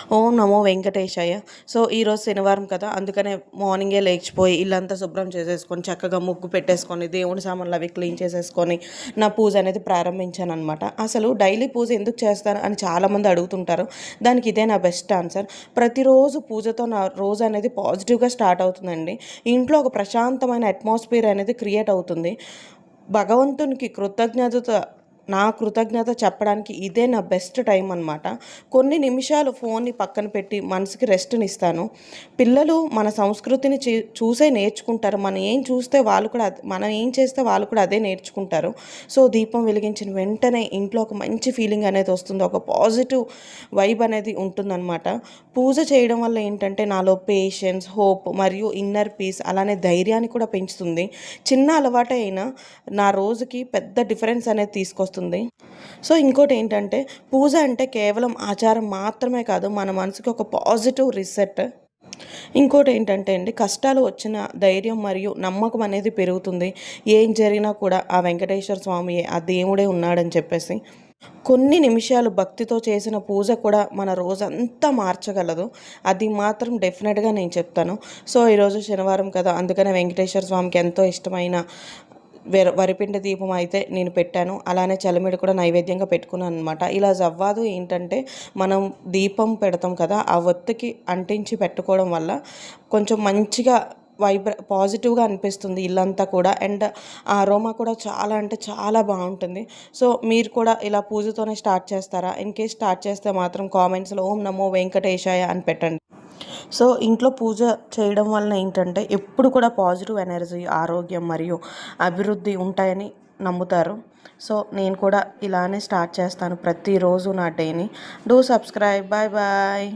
ఓం నమో వెంకటేశాయ. So, ఈరోజు శనివారం కదా! అందుకనే మార్నింగే లేచిపోయి ఇల్లంతా శుభ్రం చేసేసుకొని, చక్కగా ముగ్గు పెట్టేసుకొని, దేవుడి సామాన్లు అవి క్లీన్ చేసేసుకొని, నా పూజ అనేది ప్రారంభించాననమాట. అసలు డైలీ పూజ ఎందుకు చేస్తాను అని చాలామంది అడుగుతుంటారు. దానికి ఇదే నా బెస్ట్ ఆన్సర్. ప్రతిరోజు పూజతో నా రోజు అనేది పాజిటివ్‌గా స్టార్ట్ అవుతుందండి. ఇంట్లో ఒక ప్రశాంతమైన అట్మాస్ఫియర్ అనేది క్రియేట్ అవుతుంది. భగవంతునికి కృతజ్ఞత చెప్పడానికి ఇదే నా బెస్ట్ టైం అనమాట. కొన్ని నిమిషాలు ఫోన్ని పక్కన పెట్టి మనసుకి రెస్ట్‌నిస్తాను. పిల్లలు మన సంస్కృతిని చూసే నేర్చుకుంటారు. మనం ఏం చేస్తే వాళ్ళు కూడా అదే నేర్చుకుంటారు. సో, దీపం వెలిగించిన వెంటనే ఇంట్లో ఒక మంచి ఫీలింగ్ అనేది వస్తుంది. ఒక పాజిటివ్ వైబ్ అనేది ఉంటుందన్నమాట. పూజ చేయడం వల్ల ఏంటంటే నాలో పేషెన్స్, హోప్ మరియు ఇన్నర్ పీస్ అలానే ధైర్యాన్ని కూడా పెంచుతుంది. చిన్న అలవాటే అయినా నా రోజుకి పెద్ద డిఫరెన్స్ అనేది తీసుకొస్తుంది. సో, ఇంకోటి ఏంటంటే పూజ అంటే కేవలం ఆచారం మాత్రమే కాదు, మన మనసుకి ఒక పాజిటివ్ రీసెట్. ఇంకోటి ఏంటంటే అండి, కష్టాలు వచ్చిన ధైర్యం మరియు నమ్మకం అనేది పెరుగుతుంది. ఏం జరిగినా కూడా ఆ వెంకటేశ్వర స్వామియే, ఆ దేవుడే ఉన్నాడని చెప్పేసి. కొన్ని నిమిషాలు భక్తితో చేసిన పూజ కూడా మన రోజంతా మార్చగలదు. అది మాత్రం డెఫినెట్గా నేను చెప్తాను. సో, ఈరోజు శనివారం కదా, అందుకనే వెంకటేశ్వర స్వామికి ఎంతో ఇష్టమైన వరిపిండి దీపం అయితే నేను పెట్టాను. అలానే చలిమిడి కూడా నైవేద్యంగా పెట్టుకున్నాను అనమాట. ఇలా జవ్వాదు ఏంటంటే మనం దీపం పెడతాం కదా, ఆ ఒత్తికి అంటించి పెట్టుకోవడం వల్ల కొంచెం మంచిగా పాజిటివ్గా అనిపిస్తుంది ఇల్లంతా కూడా. అండ్ ఆ అరోమా కూడా చాలా అంటే చాలా బాగుంటుంది. సో, మీరు కూడా ఇలా పూజతోనే స్టార్ట్ చేస్తారా? ఇన్ కేస్ స్టార్ట్ చేస్తే మాత్రం కామెంట్స్లో ఓం నమో వెంకటేశాయ అని పెట్టండి. సో, ఇంట్లో పూజ చేయడం వలన ఏంటంటే ఎప్పుడు కూడా పాజిటివ్ ఎనర్జీ, ఆరోగ్యం మరియు అభివృద్ధి ఉంటాయని నమ్ముతారు. సో, నేను కూడా ఇలానే స్టార్ట్ చేస్తాను ప్రతిరోజు నా డేని. Do subscribe. Bye bye.